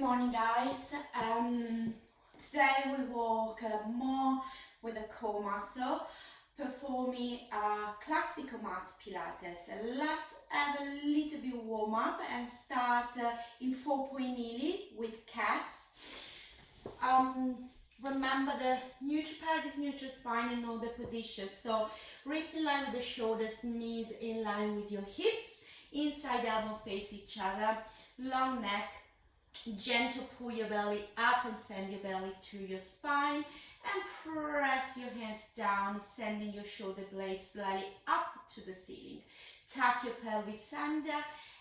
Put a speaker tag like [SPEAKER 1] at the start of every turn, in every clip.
[SPEAKER 1] morning, guys. Today we work more with the core muscle, performing a classical mat Pilates. Let's have a little bit warm up and start in 4-point kneeling with cats. Remember the neutral pelvis, neutral spine in all the positions. So wrists in line with the shoulders, knees in line with your hips, inside elbow face each other, long neck. Gentle pull your belly up and send your belly to your spine, and press your hands down, sending your shoulder blades slightly up to the ceiling. Tuck your pelvis under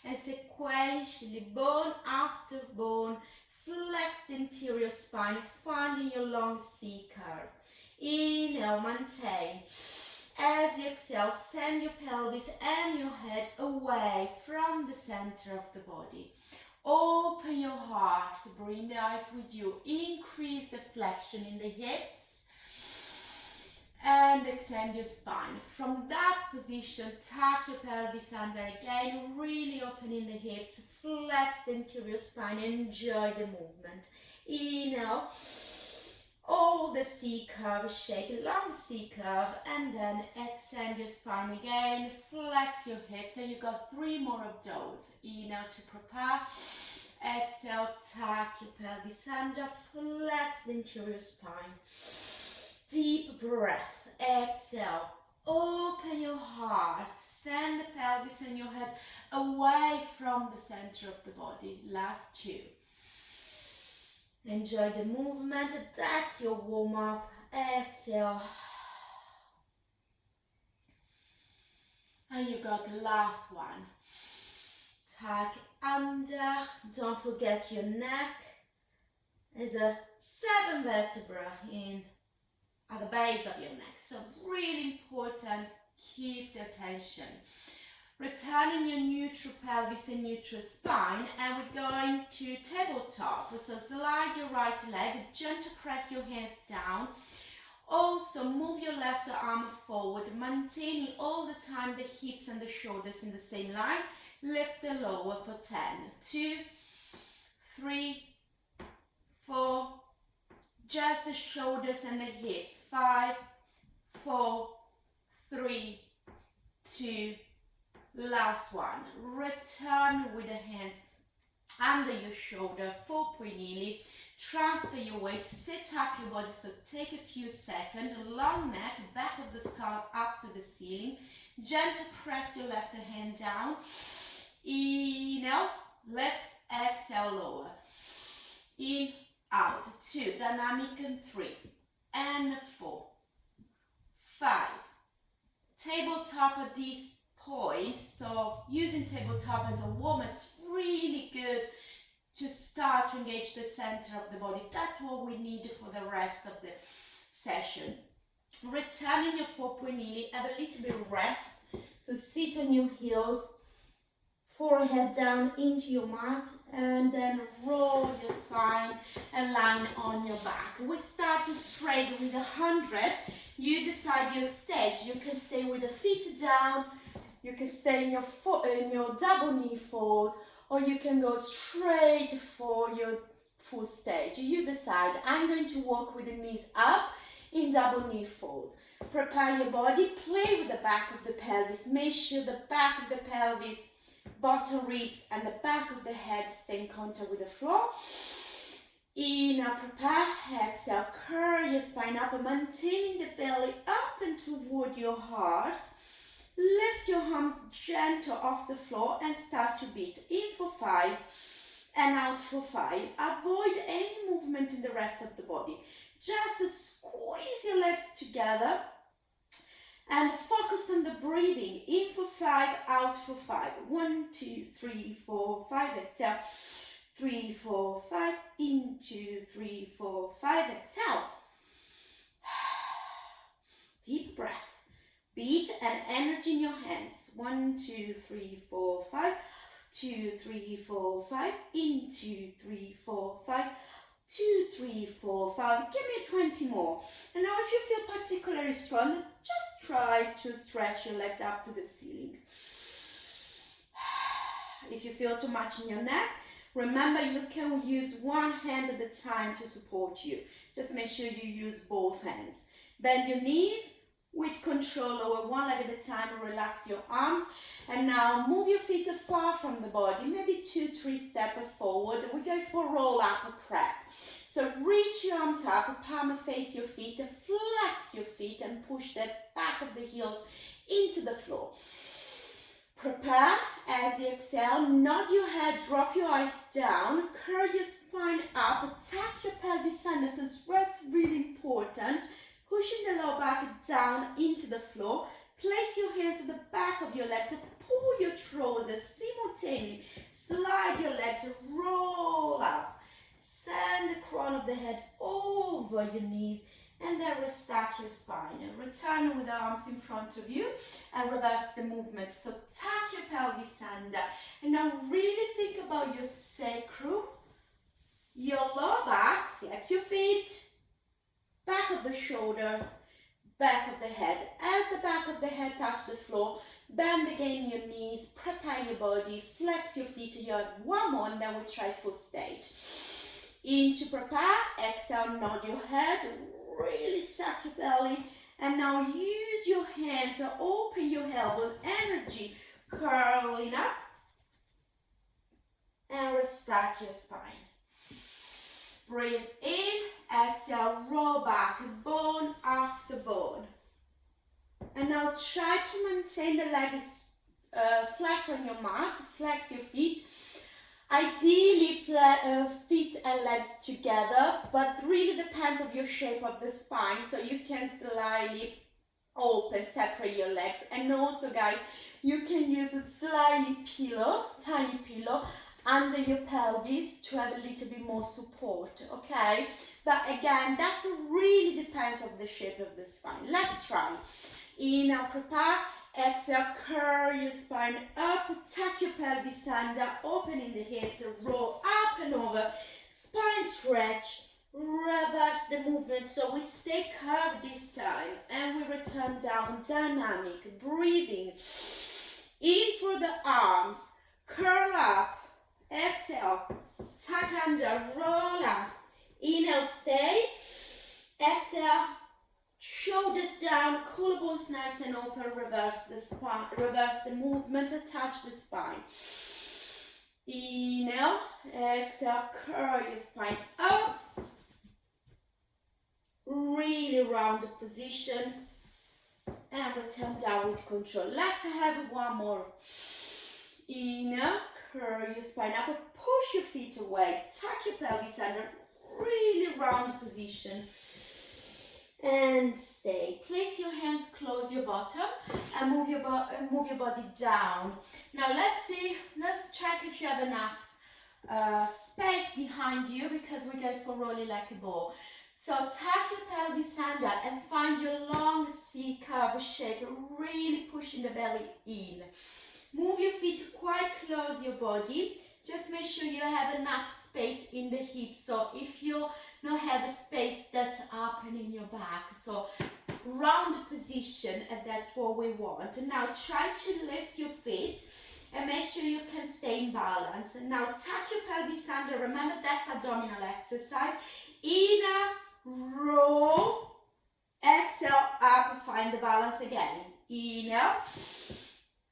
[SPEAKER 1] and sequentially, bone after bone, flex the interior spine, finding your long C curve. Inhale, maintain. As you exhale, send your pelvis and your head away from the center of the body. Open your heart, bring the eyes with you, increase the flexion in the hips, and extend your spine. From that position, tuck your pelvis under again, really opening the hips, flex the interior spine, enjoy the movement. Inhale, all the C curve shape, long C curve, and then extend your spine again, flex your hips, and you've got 3 more of those. Inhale to prepare, exhale, tuck your pelvis under, flex the interior spine. Deep breath, exhale, open your heart, send the pelvis and your head away from the center of the body. Last 2. Enjoy the movement. That's your warm-up. Exhale. And you got the last one. Tuck under. Don't forget your neck. There's a 7 vertebra at the base of your neck. So really important. Keep the attention. Returning your neutral pelvis and neutral spine, and we're going to tabletop. So slide your right leg, gently press your hands down. Also move your left arm forward, maintaining all the time the hips and the shoulders in the same line. Lift the lower for 10. 2, 3, 4. Just the shoulders and the hips. 5, 4, 3, 2. Last one. Return with the hands under your shoulder, 4-point kneeling. Transfer your weight, sit up your body, so take a few seconds. Long neck, back of the skull up to the ceiling. Gently press your left hand down. Inhale, lift, exhale, lower. In, out. 2, dynamic, and 3, and 4, 5. Tabletop at this point, so using tabletop as a warm-up is really good to start to engage the center of the body. That's what we need for the rest of the session. Returning your 4-point kneeling, have a little bit of rest. So sit on your heels, forehead down into your mat, and then roll your spine and line on your back. We start straight with 100. You decide your stage. You can stay with the feet down. You can stay in your double knee fold, or you can go straight for your full stage. You decide. I'm going to walk with the knees up in double knee fold. Prepare your body, play with the back of the pelvis. Make sure the back of the pelvis, bottom ribs, and the back of the head stay in contact with the floor. Inhale, prepare, exhale, curl your spine up, and maintaining the belly up and toward your heart. Lift your arms gentle off the floor and start to beat. In for 5 and out for 5. Avoid any movement in the rest of the body. Just squeeze your legs together and focus on the breathing. In for 5, out for 5. 1, 2, 3, 4, 5. Exhale. 3, 4, 5. In, 2, 3, 4, 5. Exhale. Deep breath. Beat and energy in your hands. 1, 2, 3, 4, 5. 2, 3, 4, 5. In, 2, 3, 4, 5. 2, 3, 4, 5. Give me 20 more. And now if you feel particularly strong, just try to stretch your legs up to the ceiling. If you feel too much in your neck, Remember, you can use one hand at a time to support you. Just make sure you use both hands. Bend your knees with control, lower one leg at a time, relax your arms. And now move your feet far from the body, maybe 2-3 steps forward. We go for roll up prep. So reach your arms up, palm face your feet, flex your feet and push the back of the heels into the floor. Prepare as you exhale, nod your head, drop your eyes down, curl your spine up, attack your pelvis under, so that's really important. Pushing the lower back down into the floor. Place your hands at the back of your legs, pull your trousers simultaneously, slide your legs, roll up. Send the crown of the head over your knees and then restack your spine. Return with the arms in front of you and reverse the movement. So tuck your pelvis under and now really think about your sacrum, your lower back, flex your feet, back of the shoulders, back of the head. As the back of the head touch the floor, bend again your knees, prepare your body, flex your feet. You have one more and then we try full stage. In to prepare, exhale, nod your head, really suck your belly. And now use your hands to open your elbows, energy, curling up. And restack your spine. Breathe in, exhale, roll back, bone after bone. And now try to maintain the legs flat on your mat, flex your feet. Ideally, feet and legs together, but really depends on your shape of the spine, so you can slightly open, separate your legs. And also, guys, you can use a slightly pillow, tiny pillow, under your pelvis to have a little bit more support, okay? But again, that really depends on the shape of the spine. Let's try. Inhale, prepare. Exhale, curl your spine up, tuck your pelvis under, opening the hips, roll up and over, spine stretch, reverse the movement, so we stay curved this time, and we return down, dynamic, breathing, in for the arms, curl up, exhale, tuck under, roll up, inhale, stay, exhale, shoulders down, collarbones nice and open, reverse the spine, reverse the movement, attach the spine. Inhale, exhale, curl your spine up. Really round the position and return down with control. Let's have one more. Inhale, curl your spine up, push your feet away, tuck your pelvis under, really round position. And stay. Place your hands close your bottom and move your body down. Now let's check if you have enough space behind you, because we go for rolling like a ball. So tuck your pelvis under and find your long C curve shape, really pushing the belly in. Move your feet quite close your body. Just make sure you have enough space in the hips. So if you don't have a space, that's up and in your back. So round the position, and that's what we want. And now try to lift your feet and make sure you can stay in balance. And now tuck your pelvis under. Remember, that's abdominal exercise. Inhale, roll, exhale, up, find the balance again. Inhale,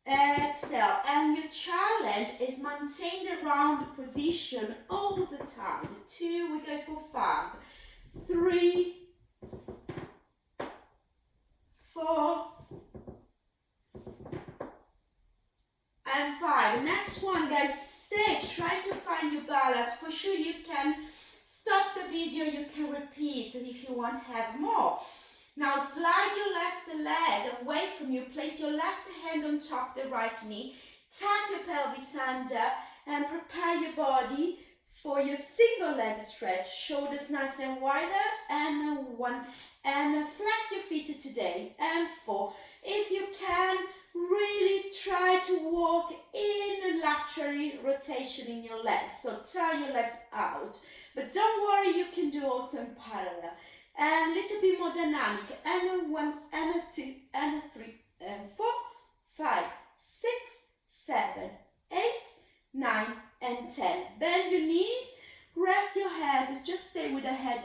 [SPEAKER 1] exhale, and your challenge is maintain the round position all the time. 2, we go for 5, 3, 4, and 5. Next one, guys, stay, try to find your balance. For sure you can stop the video, you can repeat if you want to have more. Now slide your left leg away from you, place your left hand on top of the right knee, tap your pelvis under and prepare your body for your single leg stretch. Shoulders nice and wider, and 1, and flex your feet today, and 4. If you can, really try to walk in a lateral rotation in your legs, so turn your legs out, but don't worry, you can do also in parallel. And a little bit more dynamic, and a 1, and a 2, and a 3, and 4, 5, 6, 7, 8, 9, and 10. Bend the head,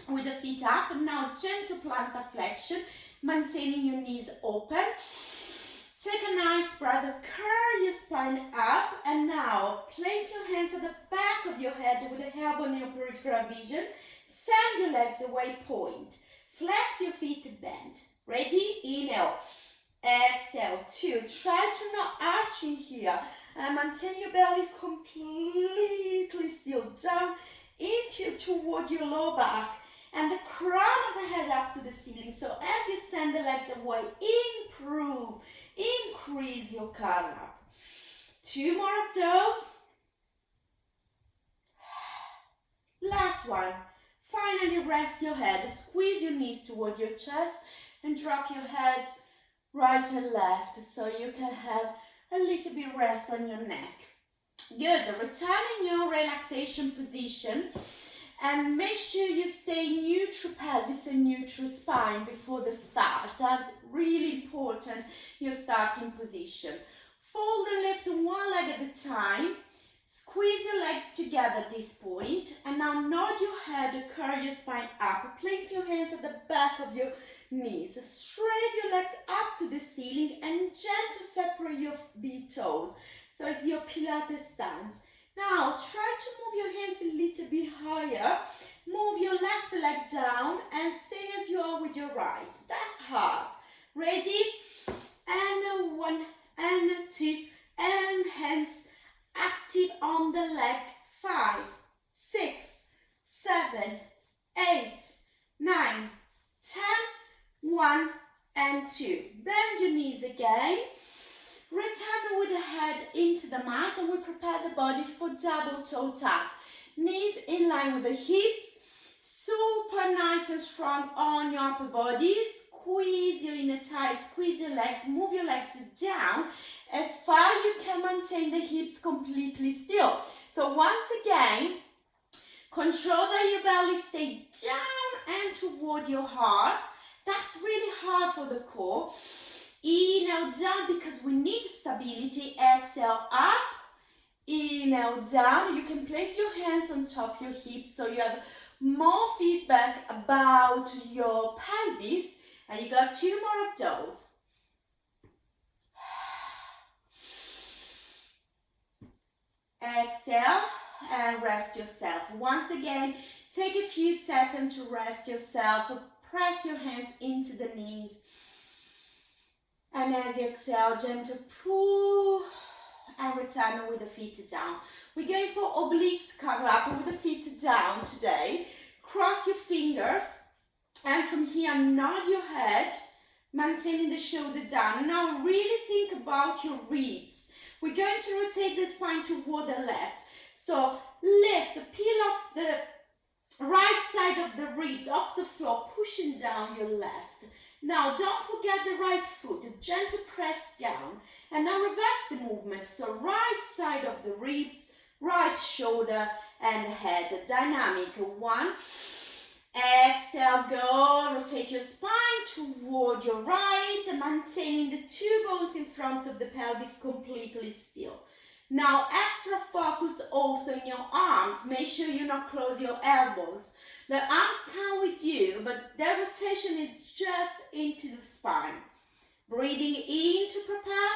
[SPEAKER 1] with the feet up. And now gentle plantar flexion, maintaining your knees open. Take a nice breath, curl your spine up, and now place your hands at the back of your head with the elbow on your peripheral vision. Send your legs away, point. Flex your feet, bend. Ready? Inhale. Exhale. 2. Try to not arch in here. And maintain your belly completely still. Down toward your lower back. And the crown of the head up to the ceiling. So as you send the legs away, increase your curl up. 2 more of those. Last one. Finally, rest your head. Squeeze your knees toward your chest and drop your head right and left so you can have a little bit rest on your neck. Good. Returning your relaxation position. And make sure you stay neutral pelvis and neutral spine before the start. That's really important, your starting position. Fold and lift one leg at a time. Squeeze your legs together at this point. And now nod your head, curl your spine up. Place your hands at the back of your knees. Straight your legs up to the ceiling and gently separate your big toes. So it's your Pilates stance. Now, try to move your hands a little bit higher. Move your left leg down and stay as you are with your right. That's hard. Ready? And 1, and 2, and hands active on the leg. 5, 6, 7, 8, 9, 10, 1, and 2. Bend your knees again. Return with the head into the mat and we prepare the body for double toe tap. Knees in line with the hips. Super nice and strong on your upper body. Squeeze your inner thighs, squeeze your legs, move your legs down as far as you can maintain the hips completely still. So once again, control that your belly stay down and toward your heart. That's really hard for the core. Inhale down because we need stability. Exhale up. Inhale down. You can place your hands on top of your hips so you have more feedback about your pelvis. And you got 2 more of those. Exhale and rest yourself. Once again, take a few seconds to rest yourself. Press your hands into the knees. And as you exhale, gentle pull and return with the feet down. We're going for obliques curl up with the feet down today. Cross your fingers and from here nod your head, maintaining the shoulder down. Now really think about your ribs. We're going to rotate the spine toward the left. So lift, peel off the right side of the ribs off the floor, pushing down your left. Now, don't forget the right foot, gentle press down. And now reverse the movement. So right side of the ribs, right shoulder and head. Dynamic. 1. Exhale, go. Rotate your spine toward your right, maintaining the 2 bones in front of the pelvis completely still. Now, extra focus also in your arms. Make sure you not close your elbows. The arms come with you, but the rotation is just into the spine. Breathing in to prepare.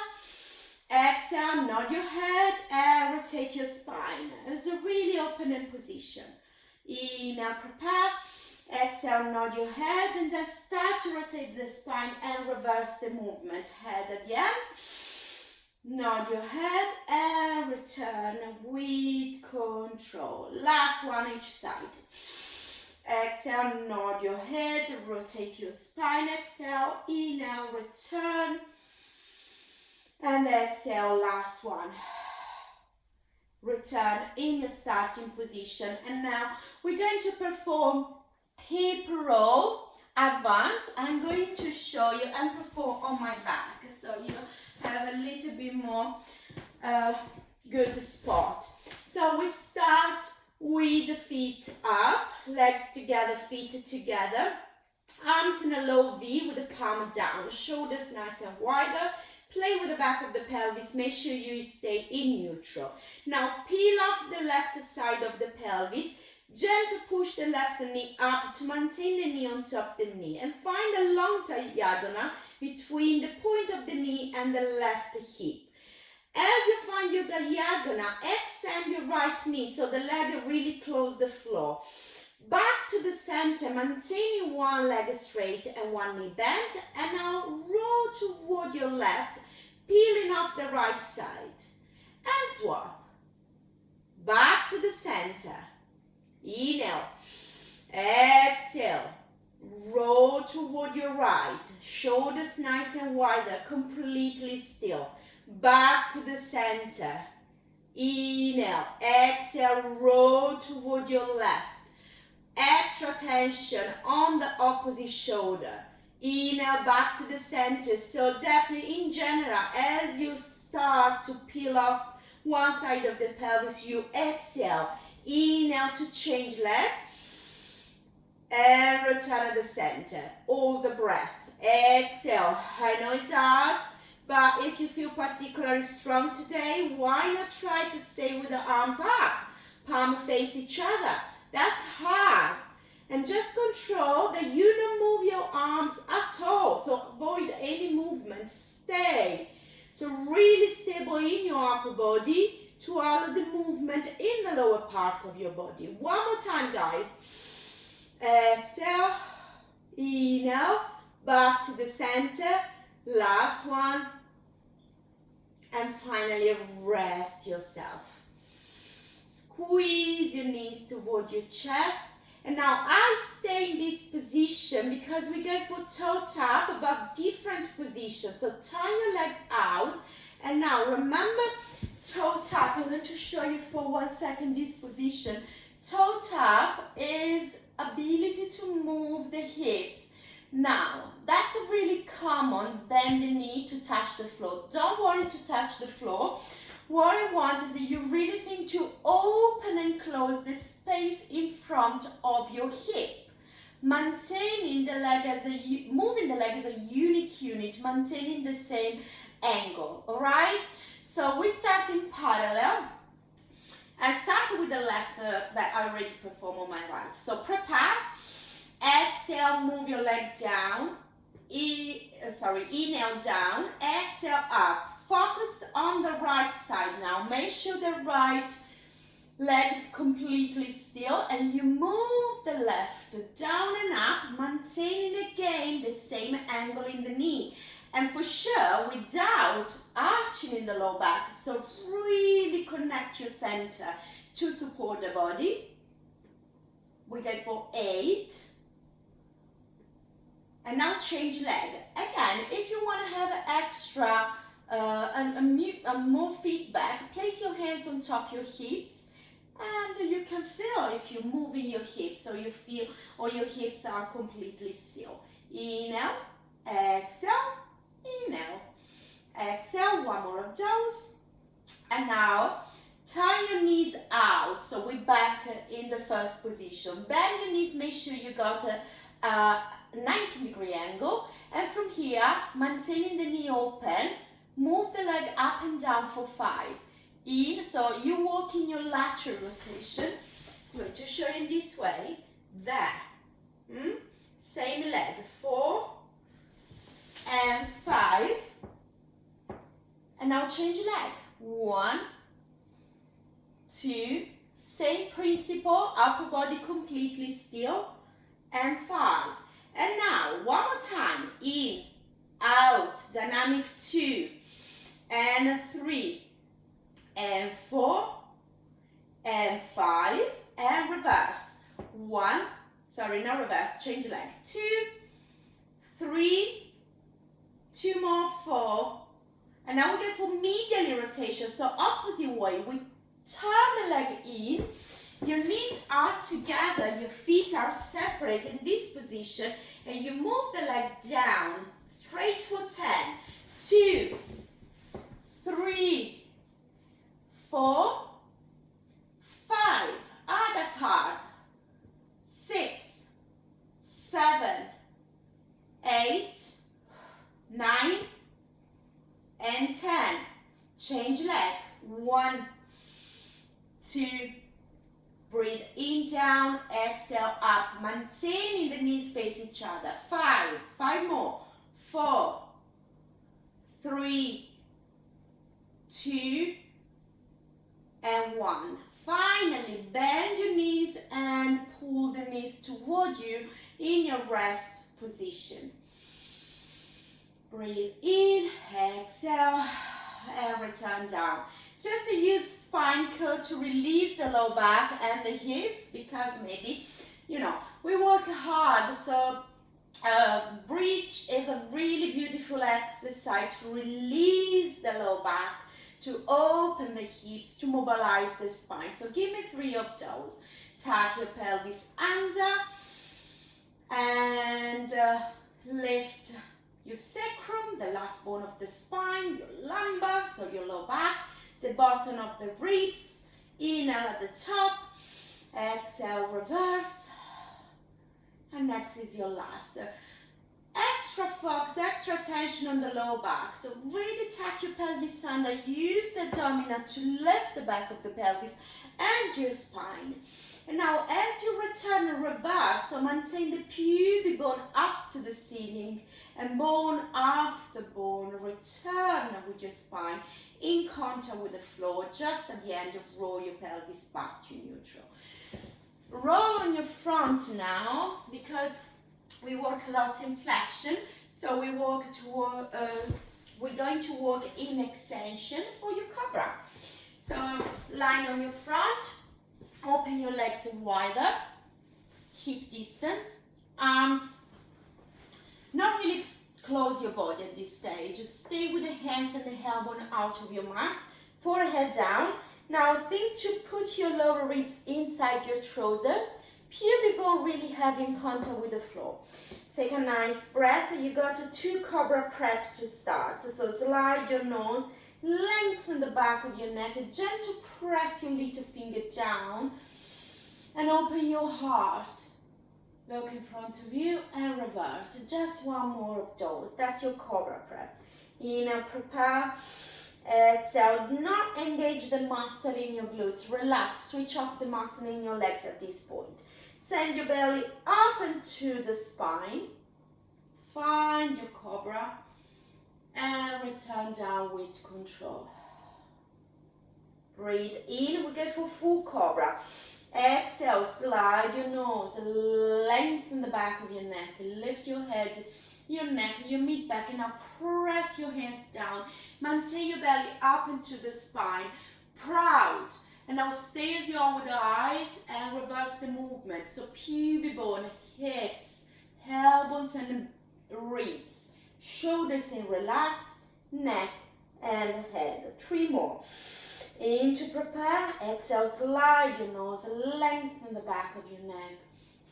[SPEAKER 1] Exhale, nod your head and rotate your spine. It's a really open position. Inhale, prepare. Exhale, nod your head and then start to rotate the spine and reverse the movement. Head at the end. Nod your head and return with control. Last one each side. Exhale, nod your head, rotate your spine. Exhale, inhale, return. And exhale, last one. Return in your starting position. And now we're going to perform hip roll advance. I'm going to show you and perform on my back. So you have a little bit more good spot. So we start with the feet up, legs together, feet together, arms in a low V with the palm down, shoulders nice and wider, play with the back of the pelvis, make sure you stay in neutral. Now peel off the left side of the pelvis, Gentle push the left knee up to maintain the knee on top of the knee, and find a long diagonal between the point of the knee and the left hip. As you find your diagonal, extend your right knee so the leg really close the floor. Back to the center, maintaining one leg straight and one knee bent, and now roll toward your left, peeling off the right side. And swap. Back to the center. Inhale. Exhale. Roll toward your right. Shoulders nice and wider, completely still. Back to the center. Inhale. Exhale. Roll toward your left. Extra tension on the opposite shoulder. Inhale, back to the center. So definitely in general, as you start to peel off one side of the pelvis, you exhale. Inhale to change leg. And return at the center. Hold the breath. Exhale. I know it's hard, but if you feel particularly strong today, why not try to stay with the arms up? Palm face each other. That's hard. And just control that you don't move your arms at all. So avoid any movement. Stay. So really stable in your upper body to allow the movement in the lower part of your body. One more time, guys. Exhale. Inhale. Back to the center. Last one. And finally, rest yourself. Squeeze your knees toward your chest. And now I stay in this position because we go for toe tap above different positions. So turn your legs out. And now remember toe tap. I'm going to show you for 1 second this position. Toe tap is ability to move the hips. Now, that's a really common, bend the knee to touch the floor. Don't worry to touch the floor. What I want is that you really think to open and close the space in front of your hip. Maintaining the leg moving the leg as a unique unit, maintaining the same angle, all right? So we start in parallel. I start with the left that I already performed on my right. So prepare. Exhale, move your leg down. Inhale down. Exhale up. Focus on the right side now. Make sure the right leg is completely still and you move the left down and up, maintaining again the same angle in the knee. And for sure, without arching in the low back. So really connect your center to support the body. We go for 8. And now change leg. Again, if you want to have extra and more feedback, place your hands on top of your hips and you can feel if you're moving your hips or you feel or your hips are completely still. Inhale, exhale, inhale, exhale, one more of those. And now turn your knees out, so we're back in the first position. Bend your knees, make sure you got a 90-degree angle, and from here, maintaining the knee open, move the leg up and down for 5. In, so you walk in your lateral rotation. I'm going to show you this way. There. Same leg. 4 and 5. And now change leg. 1, 2. Same principle. Upper body completely still. And 5. And now, one more time. In, out, dynamic 2, and 3, and 4, and 5, and reverse. 1, sorry, not reverse, change leg. 2, 3, 2 more, 4, and now we go for medial rotation, so opposite way. We turn the leg in. Your knees are together, your feet are separate in this position, and you move the leg down, straight for 10, 2, 3, 4, 5, that's hard, 6, 7, 8, 9, and 10, change leg, 1, 2, Breathe in, down, exhale, up. Maintaining the knees face each other. 5 more. 4, 3, 2, and 1. Finally, bend your knees and pull the knees toward you in your rest position. Breathe in, exhale, and return down. Just to use spine curl to release the low back and the hips, because maybe, we work hard. So bridge is a really beautiful exercise to release the low back, to open the hips, to mobilize the spine. So give me 3 of those. Tuck your pelvis under and lift your sacrum, the last bone of the spine, your lumbar, so your low back, the bottom of the ribs, inhale at the top, exhale, reverse, and next is your last. So extra focus, extra tension on the low back. So really tuck your pelvis under, use the abdominal to lift the back of the pelvis and your spine. And now as you return and reverse, so maintain the pubic bone up to the ceiling and bone after bone, return with your spine in contact with the floor. Just at the end, roll your pelvis back to neutral. Roll on your front now, because we work a lot in flexion. So we're going to work in extension for your cobra. So line on your front, open your legs wider, hip distance, arms. Not really close your body at this stage. Just stay with the hands and the elbow out of your mat, forehead down. Now think to put your lower ribs inside your trousers, pubic bone really having contact with the floor. Take a nice breath. You got a 2 cobra prep to start. So slide your nose, lengthen the back of your neck, gentle press your little finger down, and open your heart. Look in front of you and reverse. Just 1 more of those. That's your cobra prep. Inhale, prepare. Exhale, do not engage the muscle in your glutes. Relax, switch off the muscle in your legs at this point. Send your belly up into the spine. Find your cobra and return down with control. Breathe in, we go for full cobra. Exhale, slide your nose, lengthen the back of your neck, lift your head, your neck, your mid back, and now press your hands down. Maintain your belly up into the spine, proud. And now stay as you are with the eyes and reverse the movement. So pubic bone, hips, elbows and ribs, shoulders and relax, neck and head. 3 more. In to prepare, exhale, slide your nose, lengthen the back of your neck.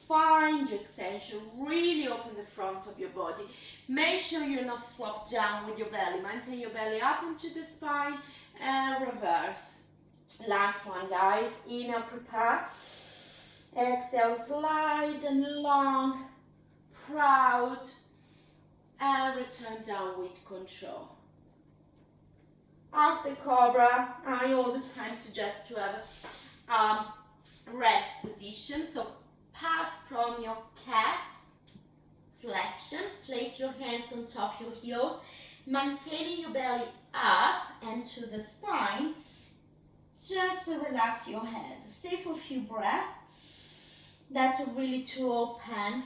[SPEAKER 1] Find your extension, really open the front of your body. Make sure you're not flopped down with your belly. Maintain your belly up into the spine and reverse. Last one, guys. Inhale, prepare. Exhale, slide and long, proud, and return down with control. After cobra, I all the time suggest to have rest position. So pass from your cat's flexion, place your hands on top of your heels, maintaining your belly up and to the spine. Just relax your head. Stay for a few breaths. That's really to open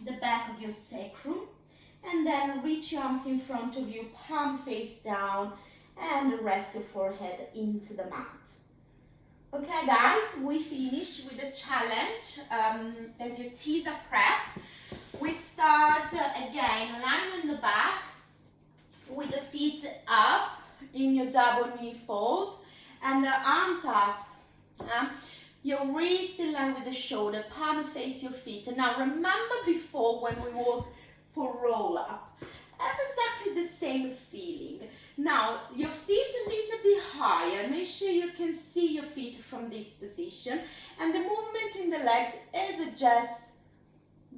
[SPEAKER 1] the back of your sacrum. And then reach your arms in front of you, palm face down, and rest your forehead into the mat. Okay guys, we finished with the challenge. There's your teaser prep. We start again, lying on the back with the feet up in your double knee fold and the arms up. Your wrist in line with the shoulder, palm face your feet. And now remember before when we walk for roll up, have exactly the same feeling. Now your feet a little bit higher, make sure you can see your feet from this position, and the movement in the legs is just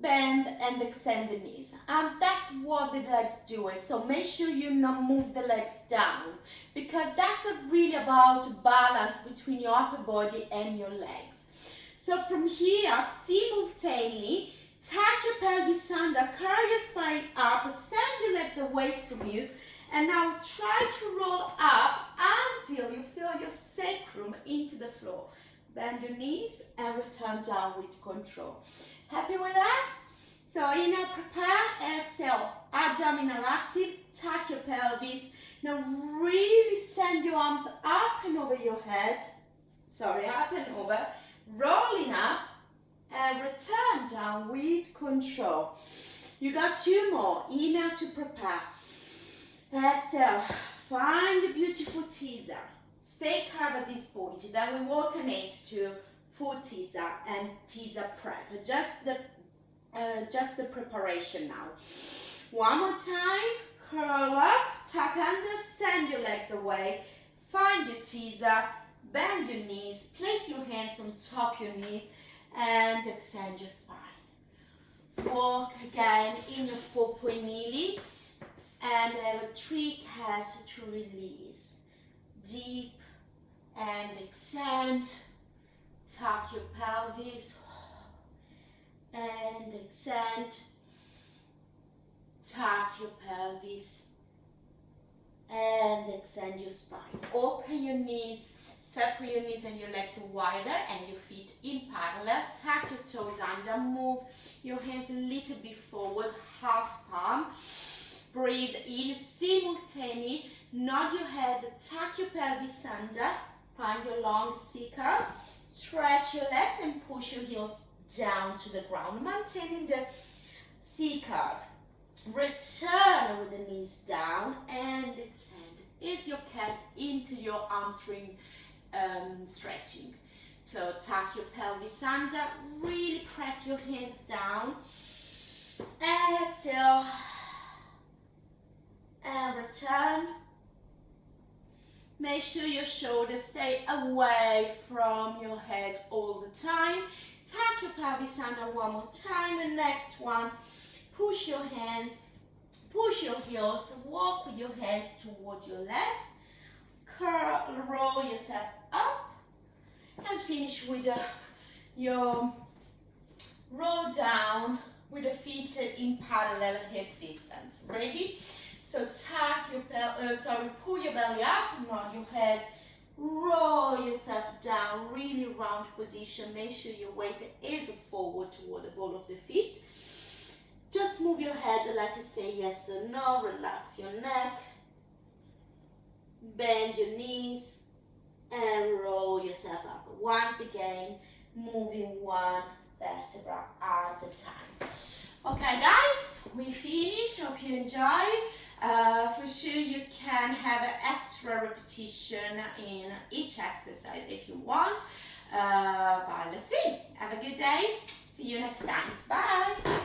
[SPEAKER 1] bend and extend the knees. And that's what the legs do. So make sure you not move the legs down, because that's really about balance between your upper body and your legs. So from here, simultaneously, tuck your pelvis under, curl your spine up, send your legs away from you, and now try to roll up until you feel your sacrum into the floor. Bend your knees and return down with control. Happy with that? So inhale, prepare, exhale, abdominal active, tuck your pelvis. Now really send your arms up and over your head. Up and over, rolling up, and return down with control. You got 2 more. Inhale to prepare. Exhale, find the beautiful teaser. Stay calm at this point. Then we alternate to full teaser and teaser prep. Just the preparation now. One more time. Curl up, tuck under, send your legs away. Find your teaser. Bend your knees. Place your hands on top of your knees and extend your spine. Walk again in your 4-point kneeling. And have a 3 counts to release. Deep and extend. Tuck your pelvis and extend. Tuck your pelvis and extend your spine. Open your knees, separate your knees and your legs wider and your feet in parallel. Tuck your toes under, move your hands a little bit forward, half palm. Breathe in simultaneously, nod your head, tuck your pelvis under, find your long C curve, stretch your legs and push your heels down to the ground, maintaining the C curve. Return with the knees down and extend. Is your cat into your hamstring stretching. So tuck your pelvis under, really press your hands down. Exhale. And return. Make sure your shoulders stay away from your head all the time. Tuck your pelvis under one more time. And next one, push your hands, push your heels, walk with your hands toward your legs. Curl, roll yourself up. And finish with your roll down with the feet in parallel hip distance. Ready? So tuck your pull your belly up, nod your head, roll yourself down, really round position. Make sure your weight is forward toward the ball of the feet. Just move your head like you say yes or no, relax your neck, bend your knees, and roll yourself up. Once again, moving one vertebra at a time. Okay guys, we finish. Hope you enjoy. For sure you can have an extra repetition in each exercise if you want. But let's see. Have a good day. See you next time. Bye.